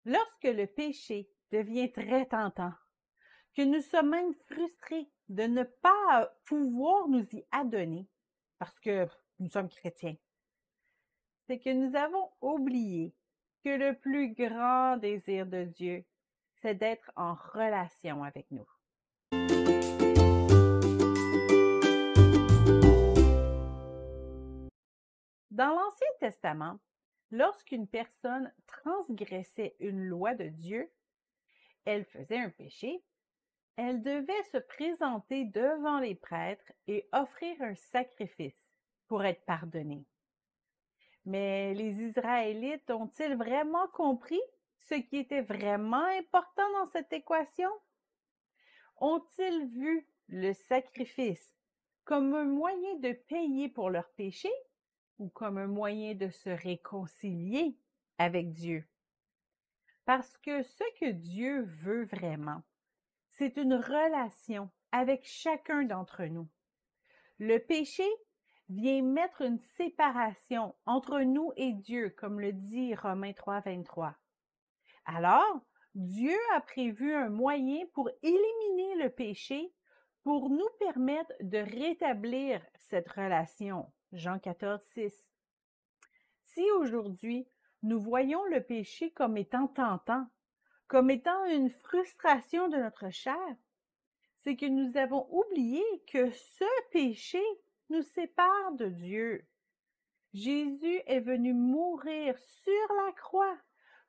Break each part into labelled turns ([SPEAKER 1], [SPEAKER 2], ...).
[SPEAKER 1] Lorsque le péché devient très tentant, que nous sommes même frustrés de ne pas pouvoir nous y adonner parce que nous sommes chrétiens, c'est que nous avons oublié que le plus grand désir de Dieu, c'est d'être en relation avec nous. Dans l'Ancien Testament, lorsqu'une personne transgressait une loi de Dieu, elle faisait un péché, elle devait se présenter devant les prêtres et offrir un sacrifice pour être pardonnée. Mais les Israélites ont-ils vraiment compris ce qui était vraiment important dans cette équation? Ont-ils vu le sacrifice comme un moyen de payer pour leurs péchés ou comme un moyen de se réconcilier avec Dieu? Parce que ce que Dieu veut vraiment, c'est une relation avec chacun d'entre nous. Le péché vient mettre une séparation entre nous et Dieu, comme le dit Romains 3, 23. Alors, Dieu a prévu un moyen pour éliminer le péché, pour nous permettre de rétablir cette relation. Jean 14, 6. Si aujourd'hui, nous voyons le péché comme étant tentant, comme étant une frustration de notre chair, c'est que nous avons oublié que ce péché nous sépare de Dieu. Jésus est venu mourir sur la croix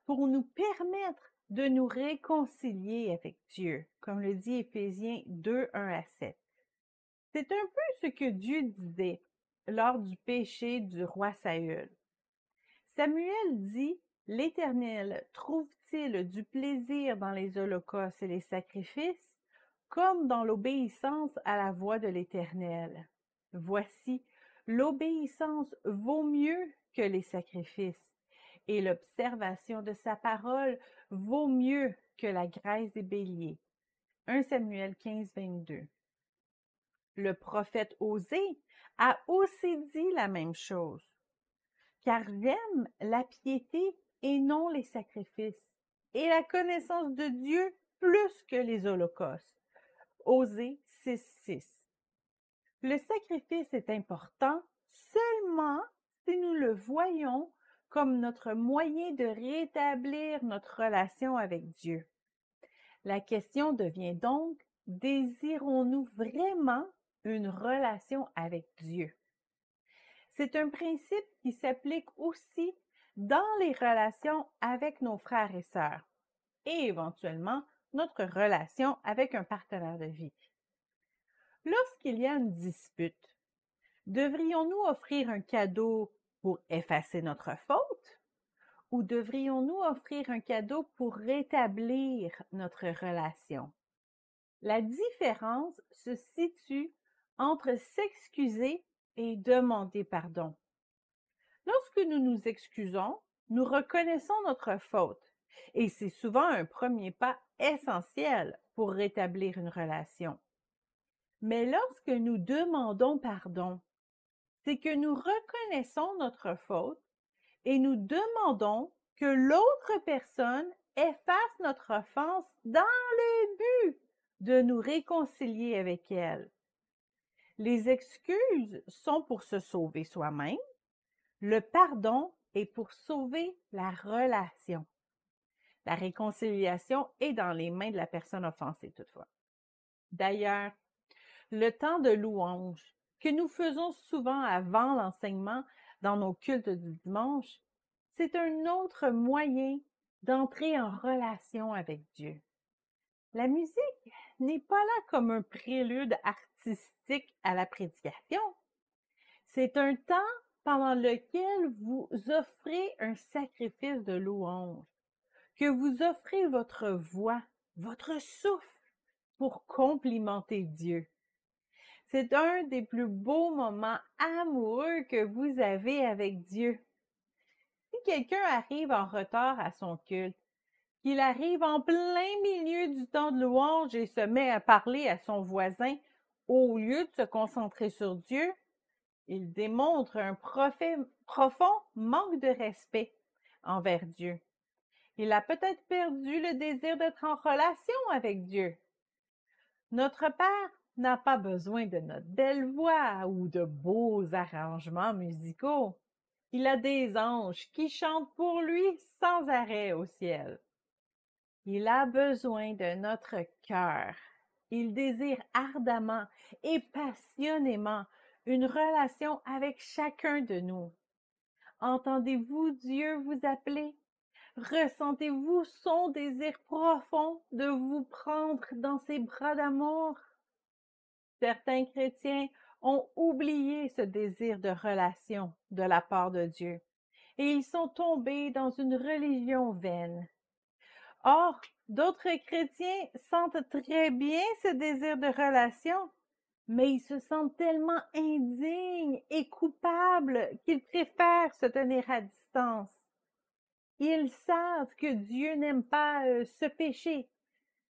[SPEAKER 1] pour nous permettre de nous réconcilier avec Dieu, comme le dit Éphésiens 2, 1 à 7. C'est un peu ce que Dieu disait lors du péché du roi Saül. Samuel dit, « L'Éternel trouve-t-il du plaisir dans les holocaustes et les sacrifices, comme dans l'obéissance à la voix de l'Éternel? Voici, l'obéissance vaut mieux que les sacrifices, et l'observation de sa parole vaut mieux que la graisse des béliers. » 1 Samuel 15, 22. Le prophète Osée a aussi dit la même chose. Car j'aime la piété et non les sacrifices, et la connaissance de Dieu plus que les holocaustes. Osée 6, 6. Le sacrifice est important seulement si nous le voyons comme notre moyen de rétablir notre relation avec Dieu. La question devient donc, désirons-nous vraiment une relation avec Dieu? C'est un principe qui s'applique aussi dans les relations avec nos frères et sœurs et éventuellement notre relation avec un partenaire de vie. Lorsqu'il y a une dispute, devrions-nous offrir un cadeau pour effacer notre faute ou devrions-nous offrir un cadeau pour rétablir notre relation? La différence se situe entre s'excuser et demander pardon. Lorsque nous nous excusons, nous reconnaissons notre faute et c'est souvent un premier pas essentiel pour rétablir une relation. Mais lorsque nous demandons pardon, c'est que nous reconnaissons notre faute et nous demandons que l'autre personne efface notre offense dans le but de nous réconcilier avec elle. Les excuses sont pour se sauver soi-même. Le pardon est pour sauver la relation. La réconciliation est dans les mains de la personne offensée toutefois. D'ailleurs, le temps de louange que nous faisons souvent avant l'enseignement dans nos cultes du dimanche, c'est un autre moyen d'entrer en relation avec Dieu. La musique n'est pas là comme un prélude artistique à la prédication. C'est un temps pendant lequel vous offrez un sacrifice de louange, que vous offrez votre voix, votre souffle pour complimenter Dieu. C'est un des plus beaux moments amoureux que vous avez avec Dieu. Si quelqu'un arrive en retard à son culte, qu'il arrive en plein milieu du temps de louange et se met à parler à son voisin au lieu de se concentrer sur Dieu, il démontre un profond manque de respect envers Dieu. Il a peut-être perdu le désir d'être en relation avec Dieu. Notre Père n'a pas besoin de notre belle voix ou de beaux arrangements musicaux. Il a des anges qui chantent pour lui sans arrêt au ciel. Il a besoin de notre cœur. Il désire ardemment et passionnément une relation avec chacun de nous. Entendez-vous Dieu vous appeler? Ressentez-vous son désir profond de vous prendre dans ses bras d'amour? Certains chrétiens ont oublié ce désir de relation de la part de Dieu et ils sont tombés dans une religion vaine. Or, d'autres chrétiens sentent très bien ce désir de relation, mais ils se sentent tellement indignes et coupables qu'ils préfèrent se tenir à distance. Ils savent que Dieu n'aime pas ce péché,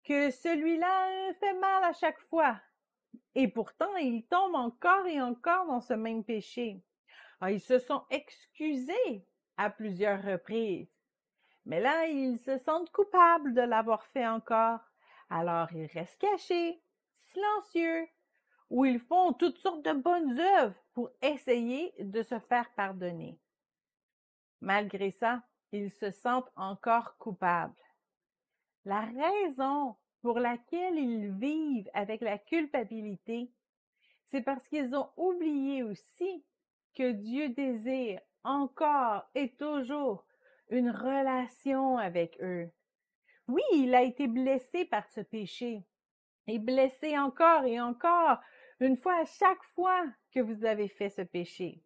[SPEAKER 1] que celui-là fait mal à chaque fois. Et pourtant, ils tombent encore et encore dans ce même péché. Alors, ils se sont excusés à plusieurs reprises. Mais là, ils se sentent coupables de l'avoir fait encore. Alors, ils restent cachés, silencieux, ou ils font toutes sortes de bonnes œuvres pour essayer de se faire pardonner. Malgré ça, ils se sentent encore coupables. La raison pour laquelle ils vivent avec la culpabilité, c'est parce qu'ils ont oublié aussi que Dieu désire encore et toujours une relation avec eux. Oui, il a été blessé par ce péché, et blessé encore et encore, une fois à chaque fois que vous avez fait ce péché.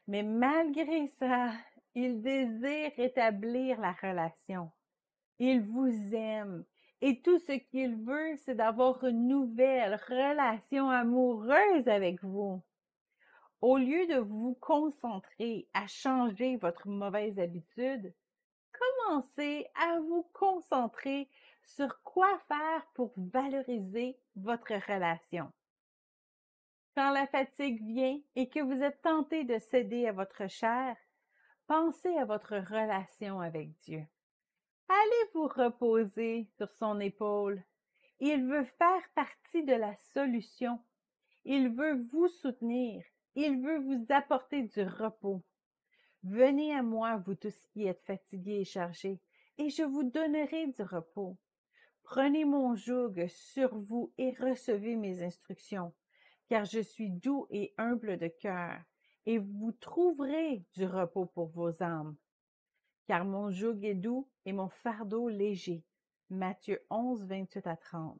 [SPEAKER 1] Mais malgré ça, il désire rétablir la relation. Il vous aime. Et tout ce qu'il veut, c'est d'avoir une nouvelle relation amoureuse avec vous. Au lieu de vous concentrer à changer votre mauvaise habitude, commencez à vous concentrer sur quoi faire pour valoriser votre relation. Quand la fatigue vient et que vous êtes tenté de céder à votre chair, pensez à votre relation avec Dieu. Allez vous reposer sur son épaule. Il veut faire partie de la solution. Il veut vous soutenir. Il veut vous apporter du repos. Venez à moi, vous tous qui êtes fatigués et chargés, et je vous donnerai du repos. Prenez mon joug sur vous et recevez mes instructions, car je suis doux et humble de cœur, et vous trouverez du repos pour vos âmes. Car mon joug est doux et mon fardeau léger. Matthieu 11, 28 à 30.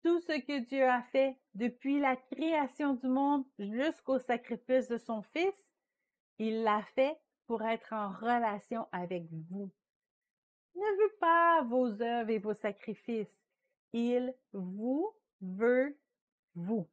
[SPEAKER 1] Tout ce que Dieu a fait depuis la création du monde jusqu'au sacrifice de son Fils, il l'a fait pour être en relation avec vous. Il ne veut pas vos œuvres et vos sacrifices. Il vous veut vous.